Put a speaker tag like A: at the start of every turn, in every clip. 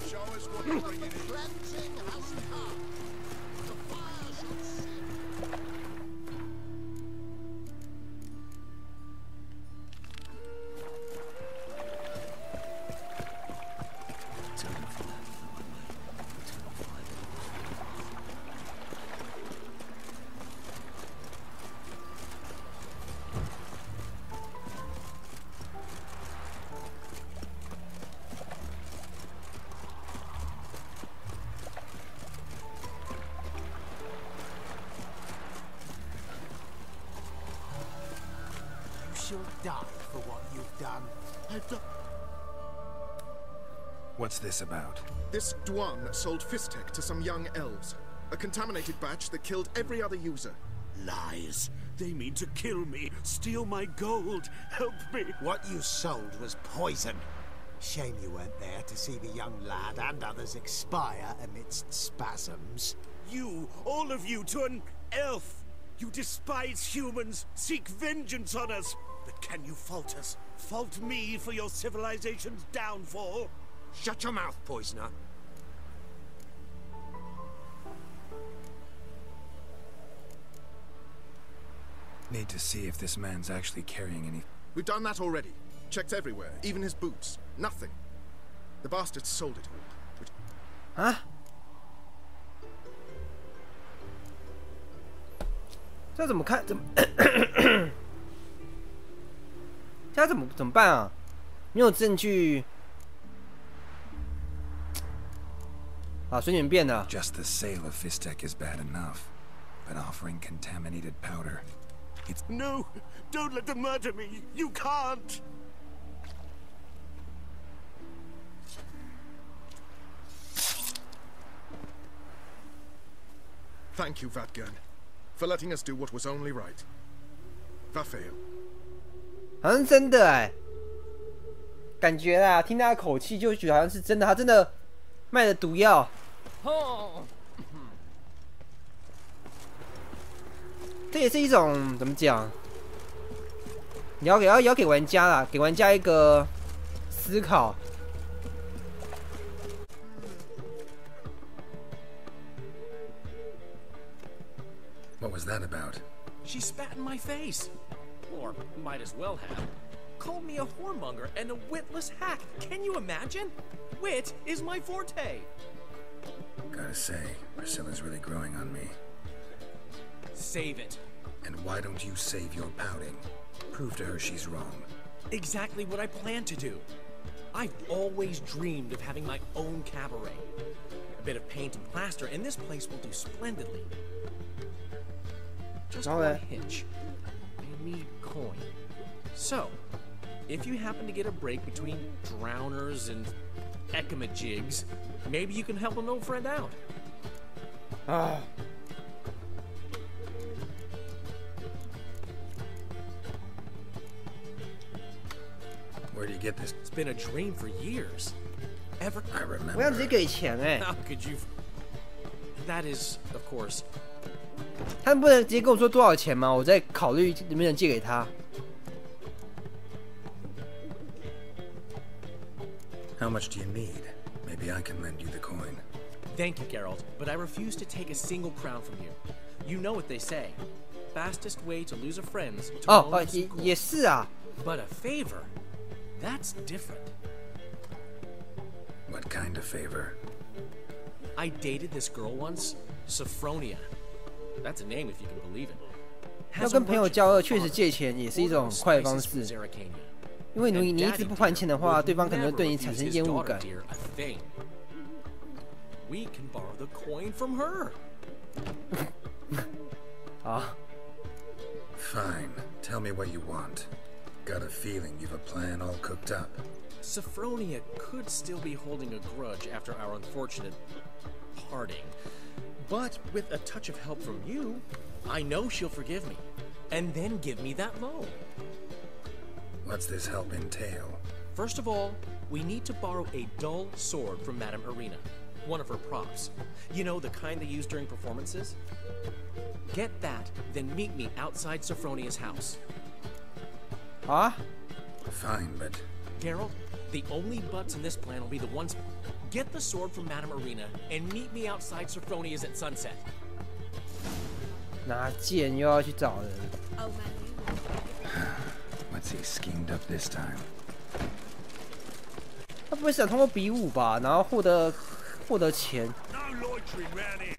A: Show us what you're bringing in.
B: Cleansing has come. The fire shall sin.
C: You'll die for what you've done.
A: I've done.
D: What's this about?
A: This Duan sold Fistech to some young elves. A contaminated batch that killed every other user.
E: Lies. They mean to kill me, steal my gold. Help me.
C: What you sold was poison. Shame you weren't there to see the young lad and others expire amidst spasms.
E: You, all of you, to an elf. You despise humans, seek vengeance on us. But can you fault us? Fault me for your civilization's downfall?
C: Shut your mouth, poisoner.
D: Need to see if this man's actually carrying any.
A: We've done that already. Checked everywhere, even his boots. Nothing. The bastards sold it all. Which...
F: Huh? 这怎么看？怎么？这怎么办啊？没有证据。啊，随你们变的。
D: Just the sale of Fistech is bad enough, but offering contaminated powder, it's...
E: No! Don't let them murder me! You can't!
A: Thank you, Vatgun, for letting us do what was only right. Vafail.
F: 好像真的哎，感觉啦，听他的口气就觉得好像是真的，他真的卖的毒药。这也是一种怎么讲？你要给玩家啦，给玩家一个思考。
D: What was that about?
G: She spat in my face. Or might as well have. Called me a whoremonger and a witless hack. Can you imagine? Wit is my forte.
D: Gotta say, Priscilla's really growing on me.
G: Save it.
D: And why don't you save your pouting? Prove to her she's wrong.
G: Exactly what I plan to do. I've always dreamed of having my own cabaret. A bit of paint and plaster, and this place will do splendidly. Just one hitch. I need coin. So, if you happen to get a break between drowners and ekamajigs, maybe you can help an old friend out.
F: Ah.
D: Where do you get this?
G: It's been a dream for years. Ever?
D: I remember.
F: 我要直接给钱哎。
G: How could you? That is, of course.
F: 他们不能直接跟我说多少钱吗？我再考虑能不能借给他。
D: How much do you need? Maybe I can lend you the coin.
G: Thank you, Geralt, but I refuse to take a single crown from you. You know what they say. Fastest way to lose a friend's to
F: 哦，也是啊。
G: But a favor? That's different.
D: What kind of favor?
G: I dated this girl once, Sophronia. That's a name if you can believe it.
F: 要跟朋友交恶，确实借钱也是一种快的方式。因为你一直不还钱的话，对方可能会对你产生厌恶感。
G: We can borrow the coin from her.
F: 啊。
D: Fine. Tell me what you want. Got a feeling you've a plan all cooked up.
G: Sophronia could still be holding a grudge after our unfortunate parting. But with a touch of help from you, I know she'll forgive me. And then give me that loan.
D: What's this help entail?
G: First of all, we need to borrow a dull sword from Madame Irina. One of her props. You know, the kind they use during performances? Get that, then meet me outside Sophronia's house.
F: Ah?
D: Fine, but...
G: Geralt, The only buts in this plan will be the ones. Get the sword from Madame Arena and meet me outside Sophronia's at sunset.
F: 拿剑又要去找人。
D: What's he schemed up this time?
F: 他不会是想通过比武吧，然后获得钱？
E: No loitering round here.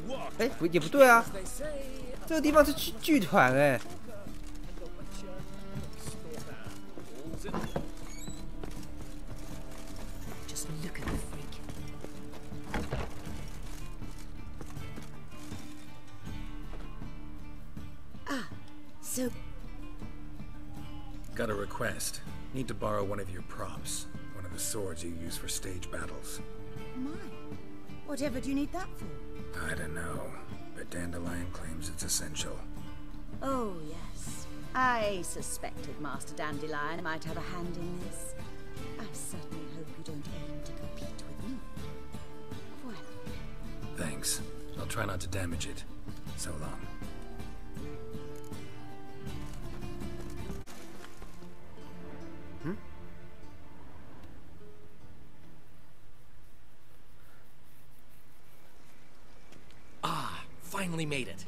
E: Whoa,
F: 哎，也不对啊，这个地方是剧团哎。
H: Just look at the freak. Ah, so
D: Got a request. Need to borrow one of your props. One of the swords you use for stage battles.
H: my, whatever do you need that for?
D: I don't know, but Dandelion claims it's essential.
H: Oh yes, I suspected Master Dandelion might have a hand in this. I certainly hope you don't aim to compete with me. Well,
D: Thanks. I'll try not to damage it. So long.
G: Finally made it.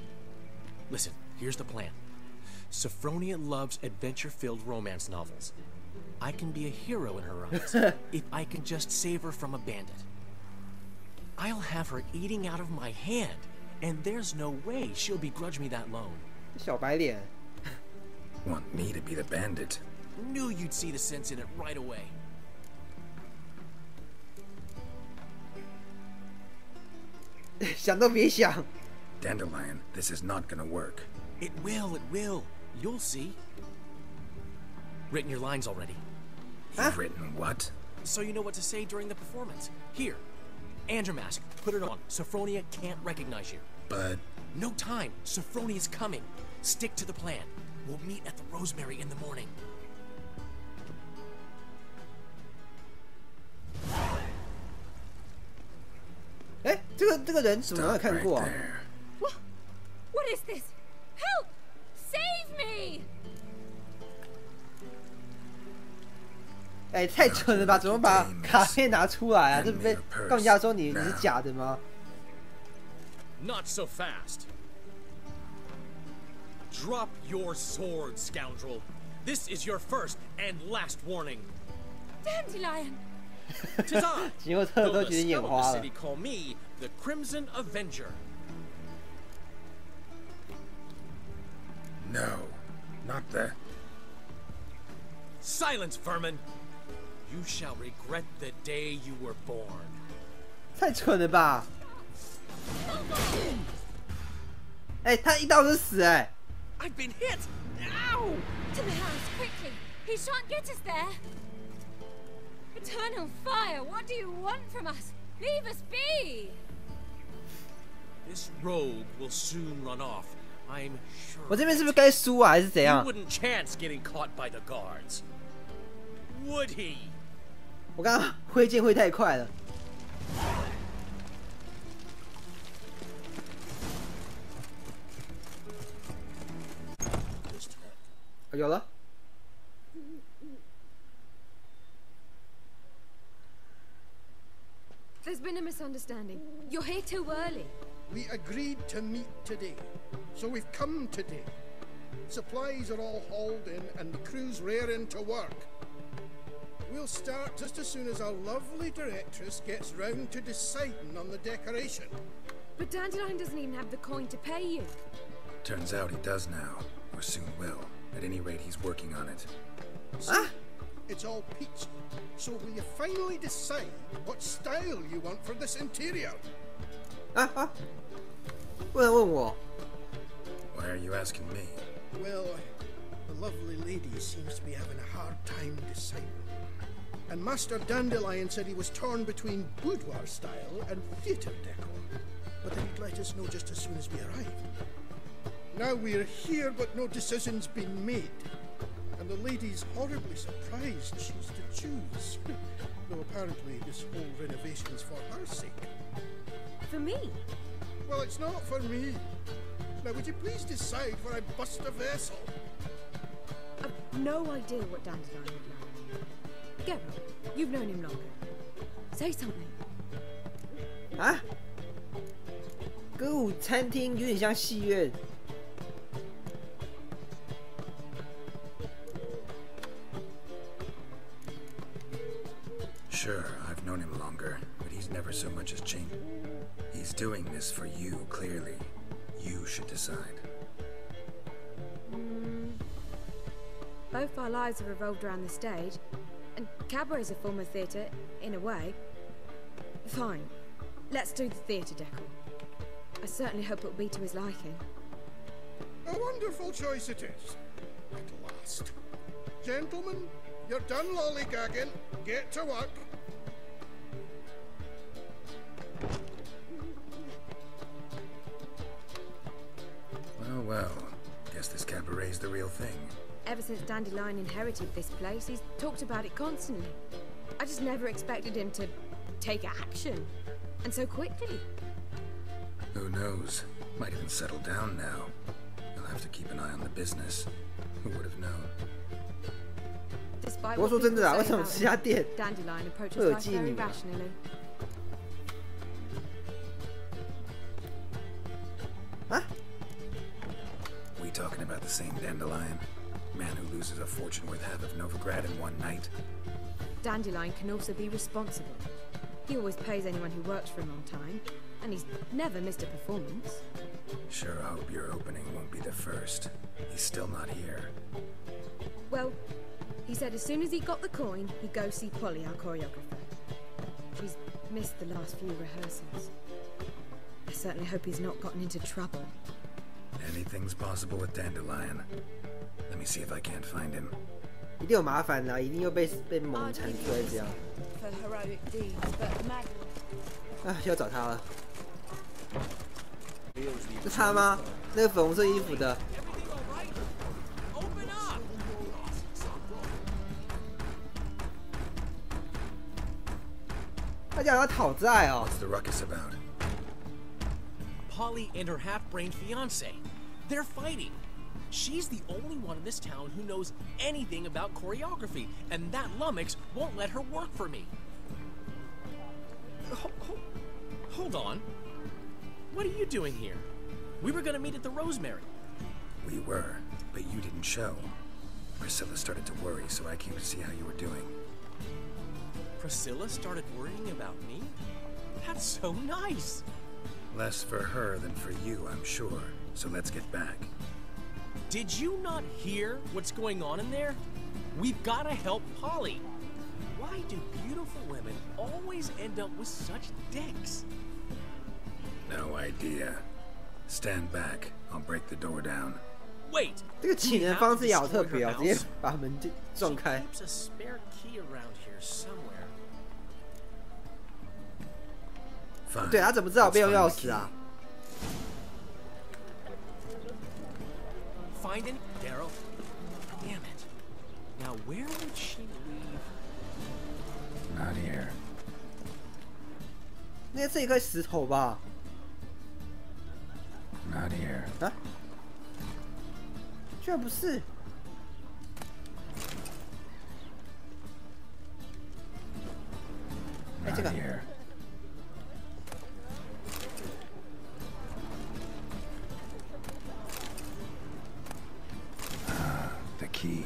G: Listen, here's the plan. Sophronia loves adventure-filled romance novels. I can be a hero in her eyes if I can just save her from a bandit. I'll have her eating out of my hand, and there's no way she'll begrudge me that loan.
F: 小白脸。
D: Want me to be the bandit?
G: Knew you'd see the sense in it right away.
F: "想都别想。
D: Dandelion, this is not gonna work.
G: It will. You'll see. Written your lines already.
D: You've written what?
G: So you know what to say during the performance. Here. And your mask. Put it on. Sophronia can't recognize you.
D: But
G: No time. Sophronia's coming. Stick to the plan. We'll meet at the Rosemary in the morning.
F: 哎，这个人怎么没有
D: stop
F: 看
D: right
F: 过啊？
D: there.
I: What is this? Help! Save me!
F: 哎，太蠢了吧！怎么把卡片拿出来啊？这被告人家说你是假的吗？
G: Not so fast. Drop your sword, scoundrel. This is your first and last warning.
I: Dandelion!
G: Tis I,
F: 杰洛特
G: though
F: 都
G: the
F: 觉得眼
G: scum of
F: 花
G: the
F: 了
G: city。call me the Crimson Avenger.
D: No, not the.
G: Silence, vermin. You shall regret the day you were born.
F: 太蠢了吧！哎，他一刀就死哎！
G: I've been hit. Ow!
I: To the house, quickly! He shan't get us there! Eternal fire, what do you want from us? Leave us be!
G: This rogue will soon run off. I'm sure.
F: 我这边是不是该输啊，还是怎
G: He
F: 样？
G: wouldn't chance getting caught by the guards. Would he?
F: 我刚刚挥剑挥太快了。有了。
I: There's been a misunderstanding. You're here too early.
B: We agreed to meet today, so we've come today. Supplies are all hauled in and the crew's raring to work. We'll start just as soon as our lovely directress gets round to deciding on the decoration.
I: But Dandelion doesn't even have the coin to pay you.
D: Turns out he does now, or soon will. At any rate, he's working on it.
B: So, it's all peachy. So will you finally decide what style you want for this interior?
F: 不能问我。
D: Why are you asking me?
B: Well, the lovely lady seems to be having a hard time deciding. And Master Dandelion said he was torn between boudoir style and theatre decor. But then he'd let us know just as soon as we arrived. Now we're here, but no decision's been made. And the lady's horribly surprised she's to choose. Though apparently this whole renovation's for her sake.
I: For me?
B: Well, it's not for me. Now, would you please decide where I bust a vessel?
I: I've no idea what Dandelion would like. Geralt, you've known him longer. Say something.
F: 啊？歌舞餐厅有点像戏院。
D: Sure, I've known him longer, but he's never so much as changed. He's doing this for you, clearly. You should decide.
I: Both our lives have revolved around the stage, and cabaret's a form of theatre, in a way. Fine. Let's do the theatre decor. I certainly hope it'll be to his liking.
B: A wonderful choice it is. At last. Gentlemen, you're done lollygagging. Get to work.
D: Well, guess this cabaret's the real thing.
I: Ever since Dandelion inherited this place, he's talked about it constantly. I just never expected him to take action. And so quickly.
D: Who knows? Might even settle down now. He'll have to keep an eye on the business. Who would have known?
I: Despite
F: 不过
I: what
F: 说真
I: people
F: 的啊，
I: say
F: 为什么
I: about
F: 这家
I: him,
F: 店
I: Dandelion
F: 会
I: approaches
F: 有
I: life
F: 妓
I: very
F: 女啊？
I: rationally.
F: 啊？
D: We talking about the same Dandelion? Man who loses a fortune worth half of Novigrad in one night?
I: Dandelion can also be responsible. He always pays anyone who works for him on time, and he's never missed a performance.
D: Sure hope your opening won't be the first. He's still not here.
I: Well, he said as soon as he got the coin, he'd go see Polly, our choreographer. She's missed the last few rehearsals. I certainly hope he's not gotten into trouble.
D: Anything's possible with Dandelion. Let me see if I can't find him.
F: 一定有麻烦啦，一定又被蒙缠出来这样。
H: For heroic deeds, but mad.
F: 啊，要找他了。是他吗？那个粉红色衣服的。他讲要讨债哦。
D: What's the ruckus about?
G: Polly and her half-brained fiancé. They're fighting. She's the only one in this town who knows anything about choreography, and that lummox won't let her work for me. Hold on. What are you doing here? We were gonna meet at the Rosemary.
D: We were, but you didn't show. Priscilla started to worry, so I came to see how you were doing.
G: Priscilla started worrying about me? That's so nice.
D: Less for her than for you, I'm sure. So let's get back.
G: Did you not hear what's going on in there? We've got to help Polly. Why do beautiful women always end up with such dicks?
D: No idea. Stand back. I'll break the door down.
G: Wait.
F: 这个请人方式也好特别哦，直接把门撞开。
G: Keeps a spare key around here somewhere.
D: Fine.
F: 对，他怎么知道被用钥匙啊？
G: Find it, Daryl. Damn it. Now where would she leave?
D: Not here.
F: 那是一块石头吧？
D: Not here.
F: 啊？居然不是！
D: Not
F: 这个
D: here. The key.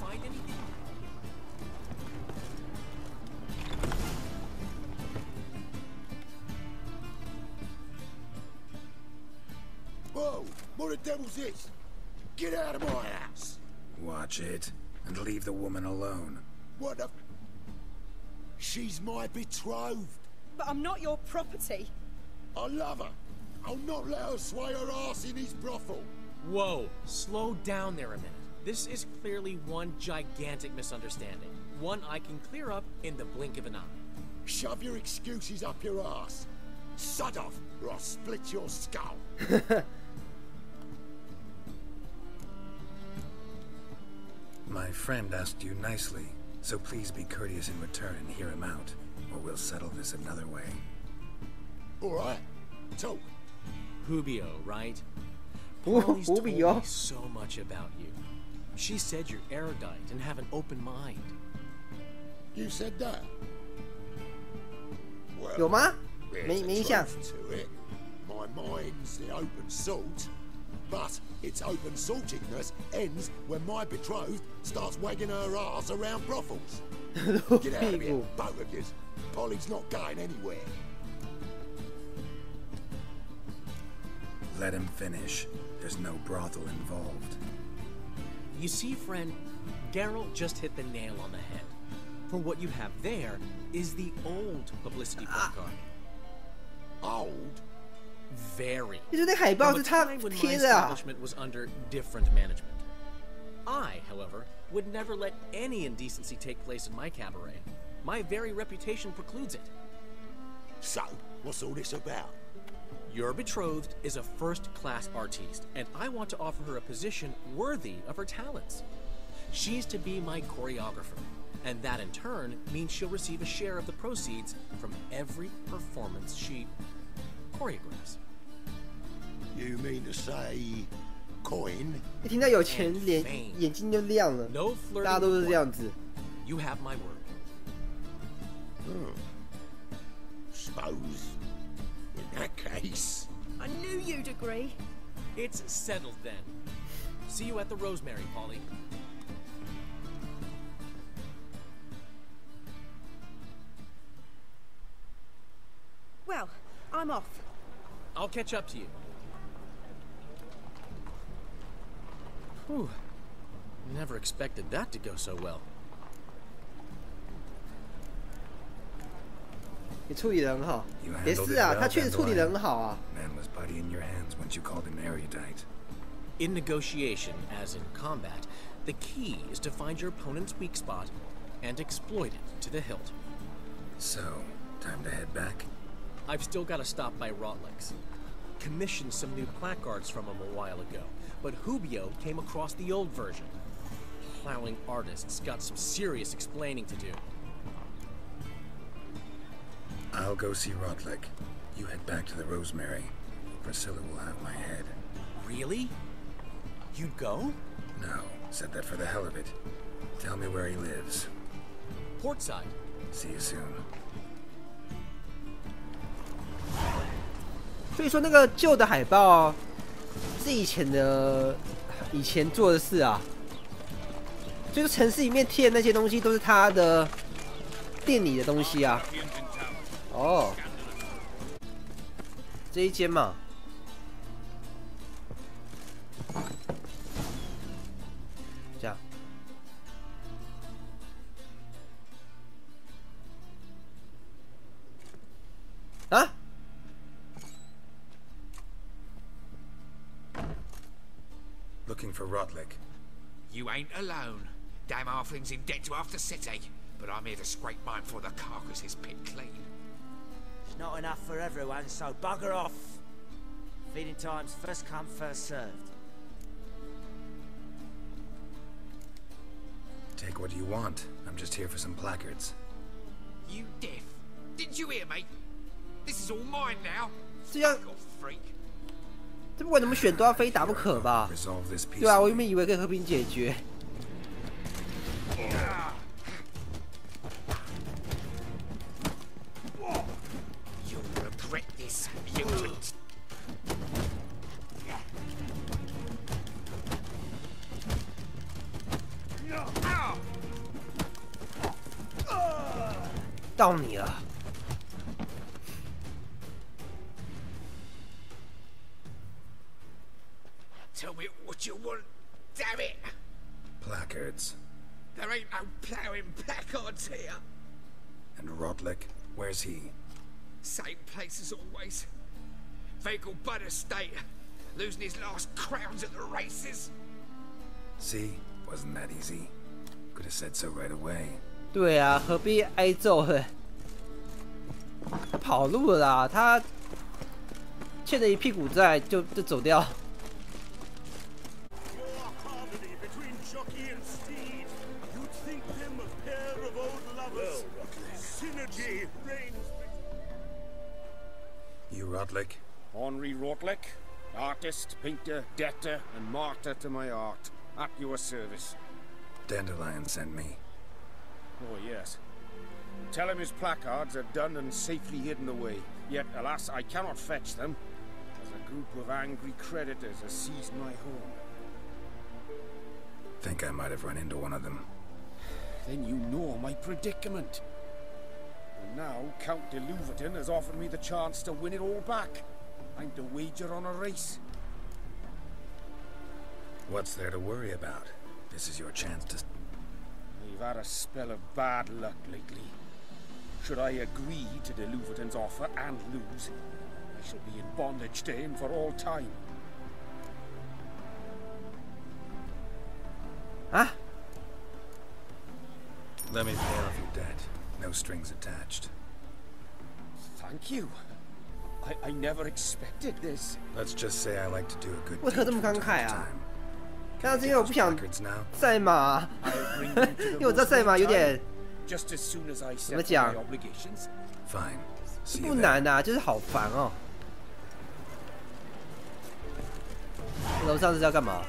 G: Find anything?
E: Whoa! What the devil's this? Get out of my house!
D: Watch it, and leave the woman alone.
E: What the... She's my betrothed.
H: But I'm not your property.
E: I love her. I'll not let her sway her ass in his brothel.
G: Whoa, slow down there a minute. This is clearly one gigantic misunderstanding. one I can clear up in the blink of an eye.
J: Shove your excuses up your ass. Sod off, or I'll split your skull.
D: My friend asked you nicely, so please be courteous in return and hear him out, or we'll settle this another way.
J: All right, talk.
G: Hubio, right?
F: Ooh,
G: Polly's told me
F: Hubio.
G: so much about you. She said you're erudite and have an open mind.
J: You said that? Well,
F: 有吗？
J: there's
F: 没
J: a
F: 印象。
J: truth to it. My mind's the open salt, but its open saltiness ends when my betrothed starts wagging her ass around brothels. Get out of here, both of yous. Polly's not going anywhere.
D: Let him finish. There's no brothel involved.
G: You see, friend, Geralt just hit the nail on the head. For what you have there is the old publicity placard.
J: Old?
G: Very.
F: 其实那海报
G: From
F: 是
G: a
F: 他
G: time when my
F: 贴的啊。
G: establishment was under different management. I, however, would never let any indecency take place in my cabaret. My very reputation precludes it.
J: So, what's all this about?
G: Your betrothed is a first-class artiste, and I want to offer her a position worthy of her talents. She's to be my choreographer, and that in turn means she'll receive a share of the proceeds from every performance she choreographs.
J: You mean to say coin?
F: 一听到有钱，眼睛就亮了。
G: No
F: 大家
G: flirting
F: 都是
G: with
F: 这样
G: one.
F: 子。
G: You have my word.
J: Suppose, in that case...
H: I knew you'd agree.
G: It's settled then. See you at the Rosemary, Polly.
H: Well, I'm off.
G: I'll catch up to you. Whew. Never expected that to go so well.
F: 你处理得很好
D: You，
F: 也
D: handled
F: 是
D: it
F: 啊，
D: well,
F: 他确实处理得很好啊。
D: Man was putty in your hands once you called him erudite.
G: In negotiation, as in combat, the key is to find your opponent's weak spot and exploit it to the hilt.
D: So, time to head back?
G: I've still got to stop by Rotlick's. Commissioned some new placards from him a while ago, but Hubio came across the old version. Plowing artists got some serious explaining to do.
D: I'll go see Rotlick. You head back to the Rosemary. Priscilla will have my head.
G: Really? You'd go?
D: No, said that for the hell of it. Tell me where he lives.
G: Portside.
D: See you soon.
F: 所以说那个旧的海报是以前做的事啊。就是城市里面贴的那些东西都是他的店里的东西啊。哦，这一间嘛。这样。啊？
D: Looking for Rotlick.
K: You ain't alone. Damn halfling's in debt to half the city, but I'm here to scrape mine before the carcass is picked clean.
L: It's not enough for everyone, so bugger off. Feeding time's first come, first served.
D: Take what you want. I'm just here for some placards.
K: You deaf? Didn't you hear me? This is all mine now.
F: 这样，
K: Fuck off, freak.
F: 这不管怎么选都要非打不可吧？
D: Resolve this piece.
F: 对啊，我原本以为可以和平解决。
K: You'll regret this, mutant. Ah!
F: 到你了。
K: Tell me what you want, damn it!
D: Placards.
K: There ain't no ploughing placards here.
D: And Rotlick, where's he?
K: Same place as always. Vehicle Bud Estate. Losing his last crowns at the races.
D: See? Wasn't that easy? Could have said so right away.
F: 对啊，何必挨揍呢？他跑路了啦，他欠了一屁股债就走掉。
D: You Rotlick?
M: Henri Rotlick, artist, painter, debtor, and martyr to my art, at your service.
D: Dandelion sent me.
M: Oh, yes. Tell him his placards are done and safely hidden away. Yet, alas, I cannot fetch them, as a group of angry creditors has seized my home.
D: Think I might have run into one of them.
M: Then you know my predicament. And now, Count de Louverton has offered me the chance to win it all back. I'm to wager on a race.
D: What's there to worry about? This is your chance to...
M: I've had a spell of bad luck lately. Should I agree to de Louverton's offer and lose, I shall be in bondage to him for all time.
F: Huh?
D: Let me pay off your debt. No strings attached.
M: Thank you. I never expected this.
D: Let's just say I like to do a good
F: 为何这么
D: deed
F: 慷
D: from
F: 慨
D: time to
F: 啊？
D: time.
F: 但是因为我不想
D: Records now?
F: 赛马，因为我知道赛马有点
M: Just as soon as I
F: 怎么
M: settle
F: 讲
M: my obligations.
D: Fine. See
F: 不
D: you then.
F: 难啊，就是好烦哦。楼上是要干嘛？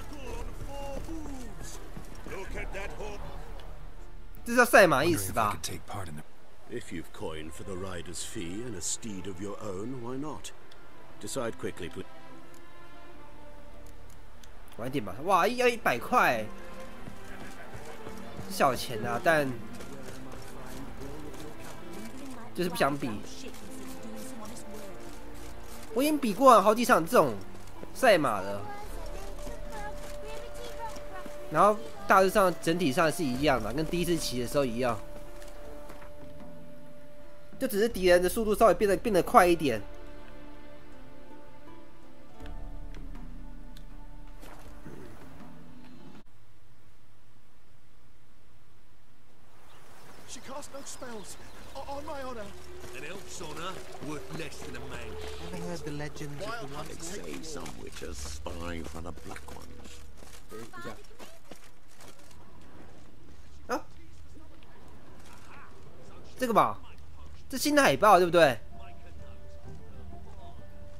F: 这叫赛马意
D: Wondering
F: 思
D: if I
F: 吧
D: could？take part in the...
N: If you've coined for the rider's fee and a steed of your own, why not? Decide quickly, please.
F: 晚一点吧。哇，要100块，小钱啊，但就是不想比。我已经比过好几场这种赛马了，然后大致上整体上是一样的，跟第一次骑的时候一样，就只是敌人的速度稍微变得快一点。
J: She cast no spells. On my honor.
E: An elf's honor worth less than a man.
C: Having heard the legends of the
N: They say some witches spy for the black ones.
F: 啊，这个吧，这新的海报对不对？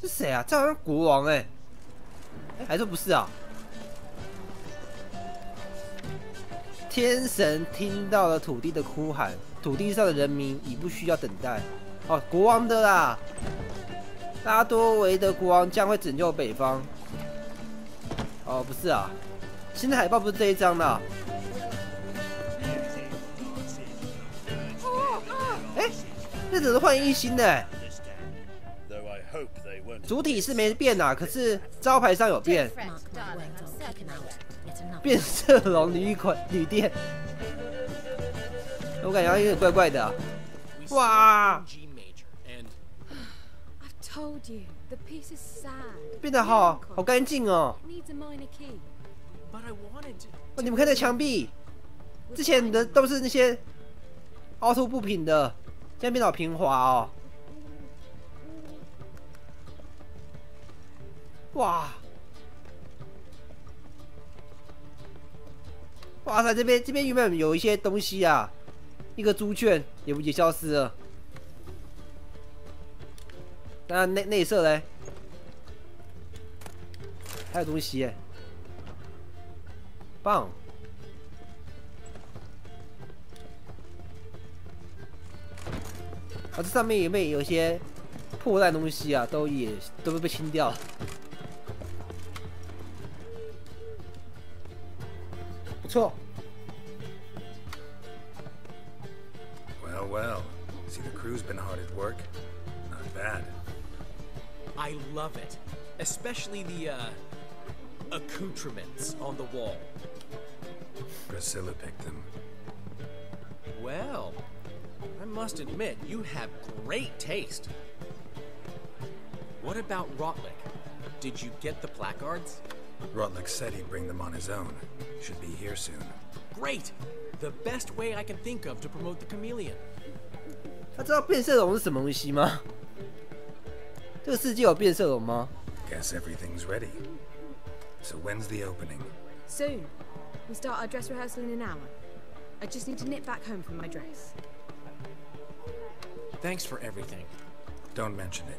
F: 这谁啊？这好像国王哎、还说不是啊？天神听到了土地的哭喊，土地上的人民已不需要等待。哦，国王的啦，拉多维的国王将会拯救北方。哦，不是啊，新的海报不是这一张的、啊。哎，这只是换一新的、欸，主体是没变啊，可是招牌上有变。变色龙旅店，我感觉有点怪怪的、啊。哇！变得好干净哦。哦，你们看这墙壁，之前的都是那些凹凸不平的，现在变得好平滑哦。哇！哇塞，这边原本有一些东西啊，一个猪圈也消失了。那内设嘞，还有东西耶，棒！啊，这上面有一些破烂东西啊，都被清掉了。不错。
D: Well, see the crew's been hard at work. Not bad.
G: I love it, especially the accoutrements on the wall.
D: Priscilla picked them.
G: Well, I must admit, you have great taste. What about Rotlick? Did you get the placards?
D: Rotlick said he'd bring them on his own. Should be here soon.
G: Great! the best way I can think of to promote the chameleon.
F: 他知道变色龙是什么东西吗？这个世界有变色龙吗？
D: Guess everything's ready. So when's the opening?
I: Soon. We start our dress rehearsal in an hour. I just need to nip back home for my dress.
G: Thanks for everything.
D: Don't mention it.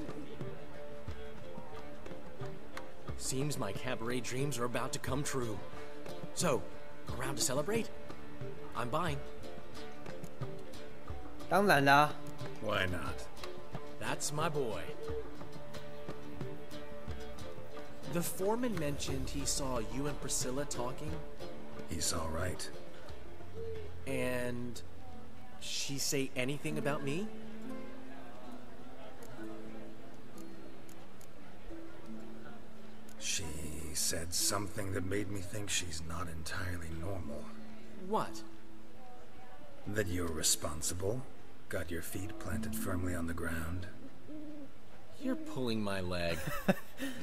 G: Seems my cabaret dreams are about to come true. So, around to celebrate? I'm buying.
F: 当然啦。
D: Why not?
G: That's my boy. The foreman mentioned he saw you and Priscilla talking.
D: He's all right.
G: And she say anything about me?
D: She said something that made me think she's not entirely normal.
G: What?
D: That you're responsible, got your feet planted firmly on the ground.
G: You're pulling my leg.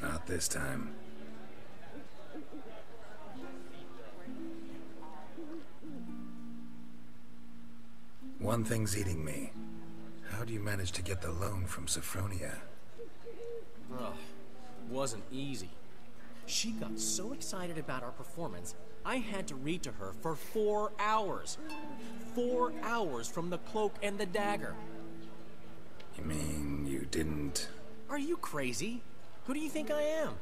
D: Not this time. One thing's eating me. How do you manage to get the loan from Sophronia?
G: Ugh, wasn't easy. She got so excited about our performance, I had to read to her for 4 hours. 4 hours from the cloak and the dagger.
D: You mean you didn't...
G: Are you crazy? Who do you think I am?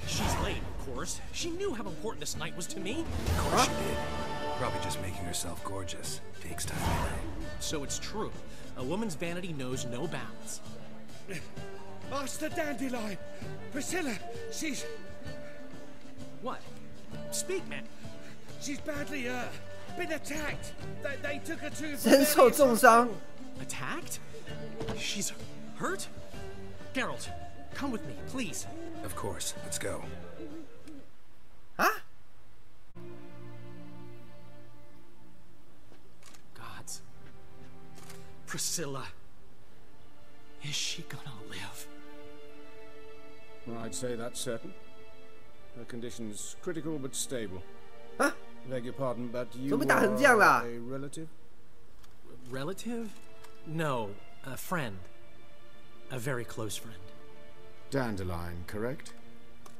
G: She's late, of course. She knew how important this night was to me.
D: Of course she did. Probably just making herself gorgeous. Takes time anyway.
G: So it's true. A woman's vanity knows no bounds.
E: Master Dandelion! Priscilla, she's...
G: What? Speak, man.
E: She's badly, been attacked. They took her to...
F: 身受重伤。
G: Attacked? She's hurt? Geralt, come with me, please.
D: Of course. Let's go.
F: Huh?
G: Gods. Priscilla. Is she gonna live?
M: Well, I'd say that's certain. Her condition's critical but stable.
F: Huh?
M: Beg your pardon, but you
F: 怎么打成这样啦？
M: are a relative?
G: Relative? No, a friend. A very close friend.
M: Dandelion, correct?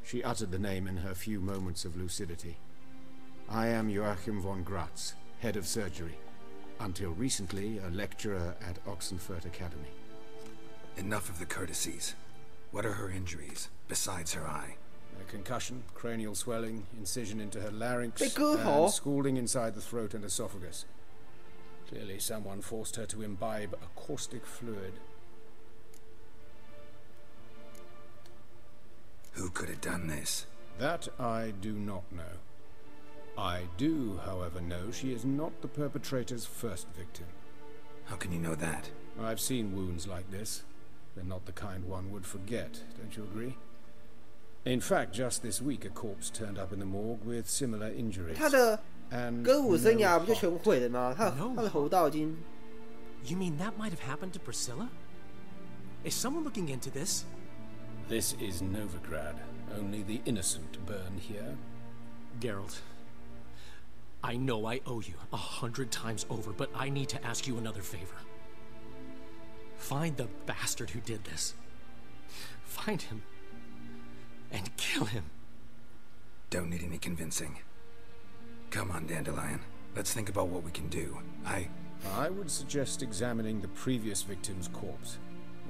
M: She uttered the name in her few moments of lucidity. I am Joachim von Gratz, head of surgery. Until recently, a lecturer at Oxenfurt Academy.
D: Enough of the courtesies. What are her injuries, besides her eye?
M: A concussion, cranial swelling, incision into her larynx,
F: Big
M: and scalding inside the throat and esophagus. Clearly someone forced her to imbibe a caustic fluid.
D: Who could have done this?
M: That I do not know. I do, however, know she is not the perpetrator's first victim.
D: How can you know that?
M: I've seen wounds like this. They're not the kind one would forget, don't you agree? In fact, just this week a corpse turned up in the morgue with similar injuries.
F: 他的歌舞生涯不就全毁了吗？他的喉道已经。
G: You mean that might have happened to Priscilla? Is someone looking into this?
M: This is Novigrad. Only the innocent burn here.
G: Geralt, I know I owe you 100 times over, but I need to ask you another favor. Find the bastard who did this. Find him. And kill him.
D: Don't need any convincing. Come on, Dandelion. Let's think about what we can do.
M: I would suggest examining the previous victim's corpse.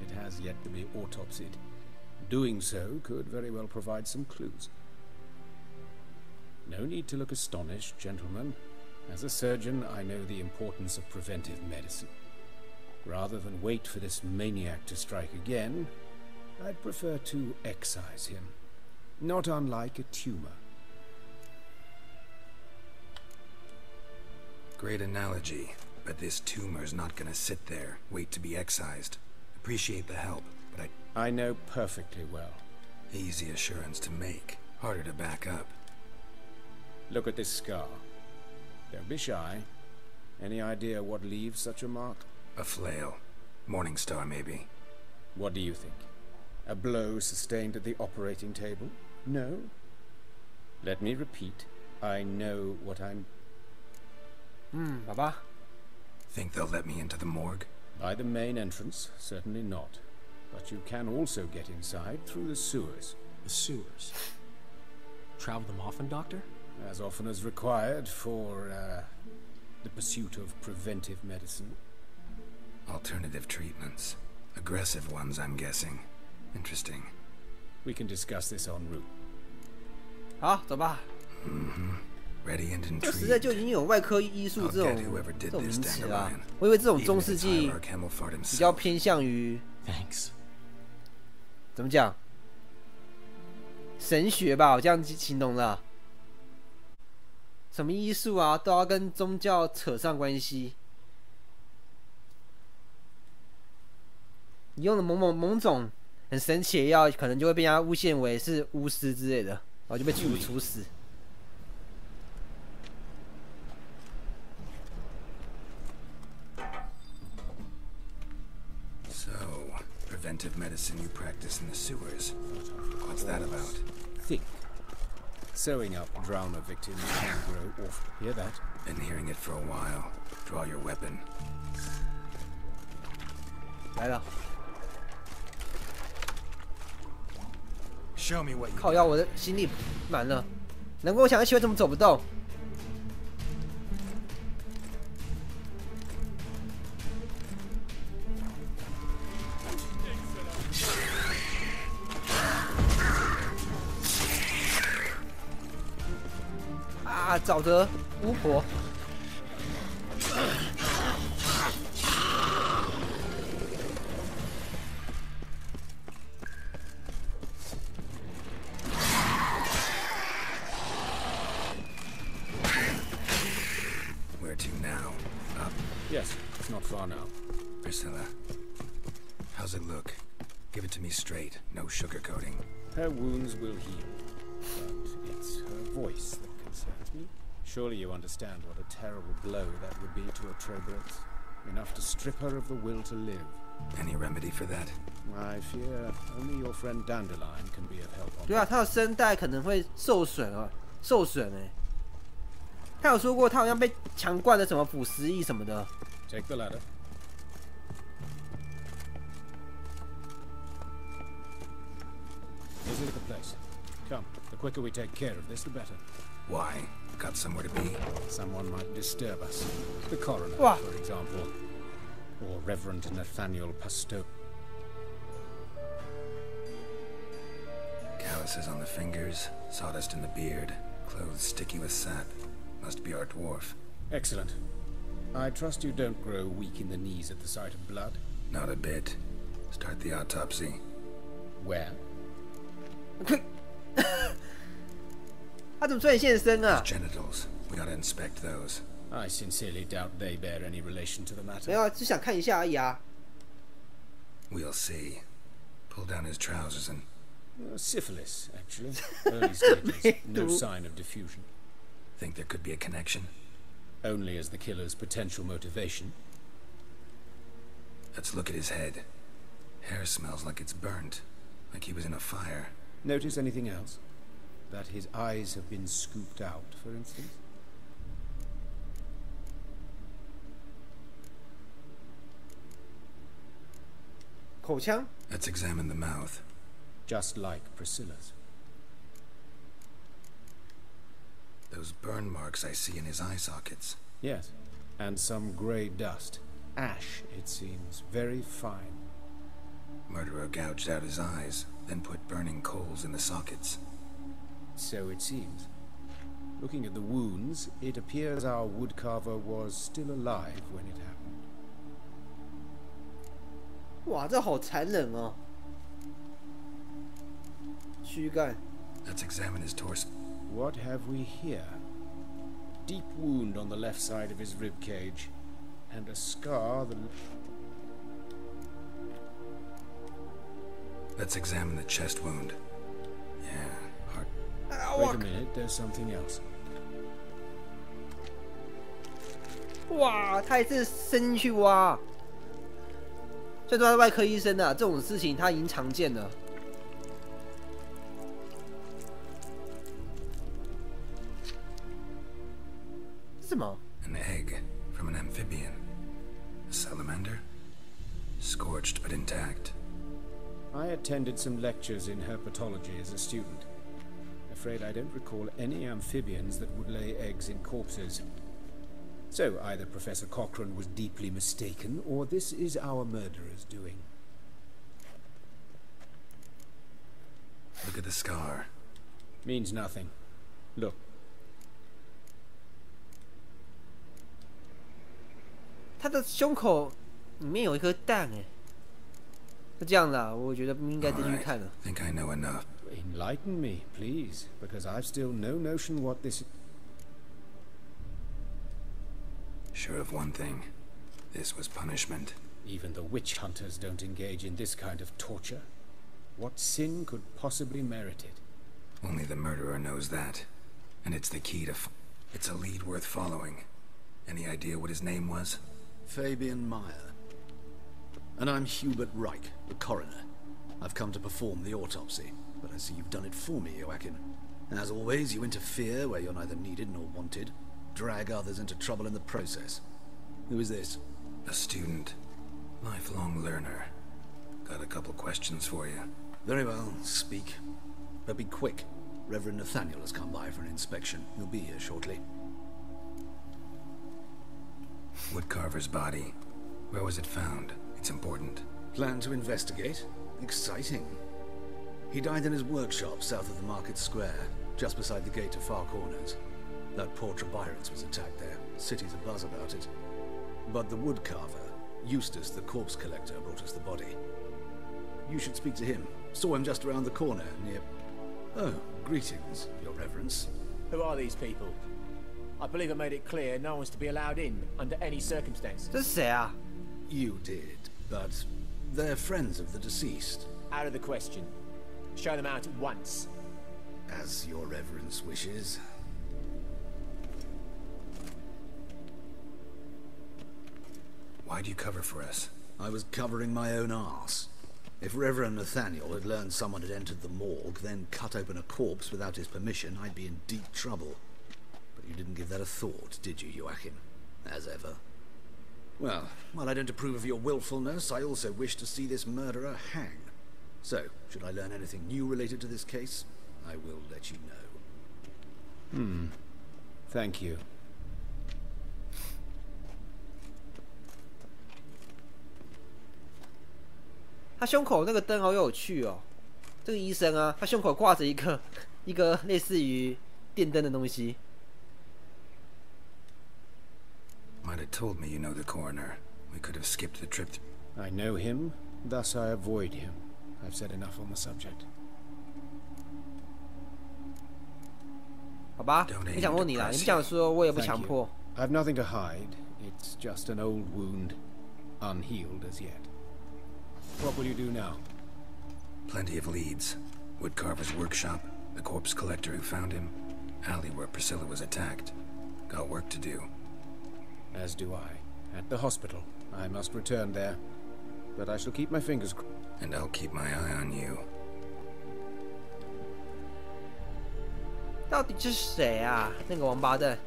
M: It has yet to be autopsied. Doing so could very well provide some clues. No need to look astonished, gentlemen. As a surgeon, I know the importance of preventive medicine. Rather than wait for this maniac to strike again, I'd prefer to excise him. Not unlike a tumor.
D: Great analogy, but this tumor's not gonna sit there, wait to be excised. Appreciate the help, but
M: I know perfectly well.
D: Easy assurance to make, harder to back up.
M: Look at this scar. Don't be shy. Any idea what leaves such a mark?
D: A flail. Morning Star, maybe.
M: What do you think? A blow sustained at the operating table? No? Let me repeat. I know what I'm...
F: 好吧。
D: Think they'll let me into the morgue?
M: By the main entrance, certainly not. But you can also get inside through the sewers.
O: The sewers? Travel them often, Doctor?
M: As often as required for, the pursuit of preventive medicine.
D: Alternative treatments. Aggressive ones, I'm guessing. Interesting.
M: We can discuss this en route.
F: 好，走吧。
D: Ready and
F: 这
D: intrigued.
F: 时代就已经有外科医术这种名词啦。我以为这种中世纪比较偏向于
O: Thanks.
F: 怎么讲？神学吧，我这样形容啦。什么医术啊，都要跟宗教扯上关系。你用了某种很神奇的药，可能就会被人家诬陷为是巫师之类的，然后就被处死。
D: Preventive medicine you practice in the sewers. What's that about?
M: Think. Sewing up drowner victims can grow awful. Hear that?
D: Been hearing it for a while. Draw your weapon.
F: 来了。
D: Show me what you
F: 靠腰，我的心力满了。难怪我想要学怎么走不动。 啊！沼泽巫婆。
D: Where to now? Up?
M: Yes, it's not far now.
D: Priscilla, how's it look? Give it to me straight, no sugarcoating.
M: Her wounds will heal, but it's her voice that concerns me. Surely you understand what a terrible blow that would be to a Trobert. Enough to strip her of the will to live.
D: Any remedy for that?
M: I fear only your friend Dandelion can be of help on
F: 对啊，他的声带可能会受损啊，受损哎。他有说过，他好像被强灌了什么腐蚀液什么的。
M: Take the ladder. This is the place. Come, the quicker we take care of this, the better.
D: Why? Got somewhere to be?
M: Someone might disturb us. The coroner,
F: What?
M: for example. Or Reverend Nathaniel Pasteau.
D: Calluses on the fingers, sawdust in the beard, clothes sticky with sap. Must be our dwarf.
M: Excellent. I trust you don't grow weak in the knees at the sight of blood.
D: Not a bit. Start the autopsy.
M: Where?
F: 他怎么突然现身啊？
D: Genitals. We gotta inspect those.
M: I sincerely doubt they bear any relation to the
F: 没
M: matter.
F: 有，只想看一下而已啊。
D: We'll see. Pull down his trousers and...
M: Syphilis, actually. Early stages. No sign of diffusion.
D: Think there could be a connection?
M: Only as the killer's potential motivation.
D: Let's look at his head. Hair smells like it's burnt. Like he was in a fire.
M: Notice anything else? That his eyes have been scooped out, for instance?
D: Let's examine the mouth.
M: Just like Priscilla's.
D: Those burn marks I see in his eye sockets.
M: Yes, and some grey dust. Ash, it seems. Very fine.
D: Murderer gouged out his eyes, then put burning coals in the sockets.
M: So it seems. Looking at the wounds, it appears our woodcarver was still alive when it happened.
F: 哇，这好残忍哦！躯干。
D: Let's examine his torso.
M: What have we here? Deep wound on the left side of his rib cage, and a scar that...
D: Let's examine the chest wound. Yeah, heart.
M: Wait a minute, there's something else.
F: 哇，他还是伸进去挖。虽然说他是外科医生啊，这种事情他已经常见了。什么
D: An egg from an amphibian. A salamander? Scorched but intact.
M: I attended some lectures in herpetology as a student. Afraid I don't recall any amphibians that would lay eggs in corpses. So either Professor Cochrane was deeply mistaken, or this is our murderer's doing.
D: Look at the scar.
M: Means nothing. Look.
F: 他的胸口里面有一颗蛋哎，就这样啦，我觉得不应该再去看了。
D: Think I know enough.
M: Enlighten me, please, because I've still no notion what this is.
D: Sure of one thing. This was punishment.
M: Even the witch hunters don't engage in this kind of torture. What sin could possibly merit it?
D: Only the murderer knows that. And it's the key to... It's a lead worth following. Any idea what his name was?
P: Fabian Meyer. And I'm Hubert Reich, the coroner. I've come to perform the autopsy, but I see you've done it for me, Joachim. As always, you interfere where you're neither needed nor wanted. Drag others into trouble in the process. Who is this?
D: A student. Lifelong learner. Got a couple questions for you.
P: Very well, speak. But be quick. Reverend Nathaniel has come by for an inspection. He'll be here shortly.
D: Woodcarver's body. Where was it found? It's important.
P: Plan to investigate? Exciting. He died in his workshop south of the market square, just beside the gate to Far Corners. That poor Trebirans was attacked there. City's abuzz about it. But the woodcarver, Eustace the corpse collector, brought us the body. You should speak to him. Saw him just around the corner, near... Oh, greetings, Your Reverence.
Q: Who are these people? I believe I made it clear no one's to be allowed in under any circumstances.
F: 这是谁啊?
P: You did, but they're friends of the deceased.
Q: Out of the question. Show them out at once.
P: As Your Reverence wishes.
D: Why'd you cover for us?
P: I was covering my own arse. If Reverend Nathaniel had learned someone had entered the morgue, then cut open a corpse without his permission, I'd be in deep trouble. But you didn't give that a thought, did you, Joachim? As ever. Well, while I don't approve of your willfulness, I also wish to see this murderer hang. So, should I learn anything new related to this case, I will let you know.
M: Thank you.
F: 他胸口那个灯好有趣哦，这个医生啊，他胸口挂着一个类似于电灯的东西。
D: Might have told me you know the coroner. We could have skipped the trip.
M: I know him, thus I avoid him. I've said enough on the subject.
F: 好吧，没想过你啦，你不想说，我也不强迫。
M: I've nothing to hide. It's just an old wound, unhealed as yet. What will you do now?
D: Plenty of leads. Woodcarver's workshop, the corpse collector who found him, alley where Priscilla was attacked. Got work to do.
M: As do I. At the hospital. I must return there. But I shall keep my fingers crossed.
D: And I'll keep my eye on you.
F: 到底是谁啊？那个王八蛋！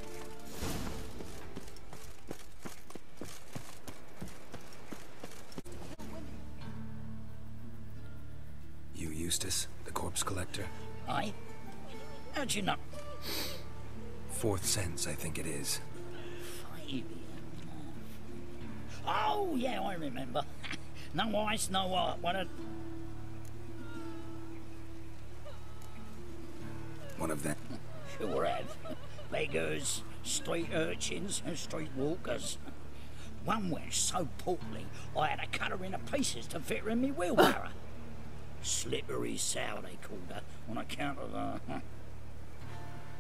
D: You Eustace, the corpse collector?
R: Aye. How'd you know?
D: 4th sense, I think it is.
R: Oh, yeah, I remember. No ice, no art.
D: One of them?
R: Sure have. Beggars, street urchins, and street walkers. One went so portly, I had to cut her into pieces to fit her in me wheelbarrow. Slippery sow, they called her, on account of her.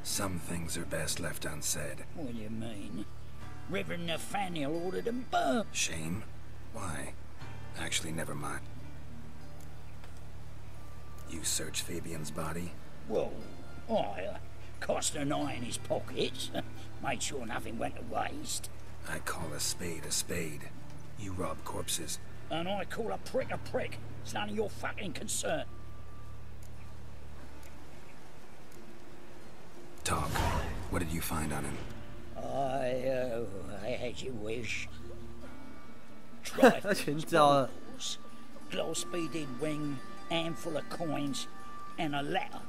D: Some things are best left unsaid.
R: What do you mean? Reverend Nathaniel ordered them burnt.
D: Shame? Why? Actually, never mind. You searched Fabian's body?
R: Well, I cast an eye in his pockets. Made sure nothing went to waste.
D: I call a spade a spade. You rob corpses.
R: And I call a prick a prick. It's none of your fucking concern.
D: Talk. What did you find on him?
R: As you wish.
F: 他全招了。
R: Glow-speeded wing, handful of coins, and a letter.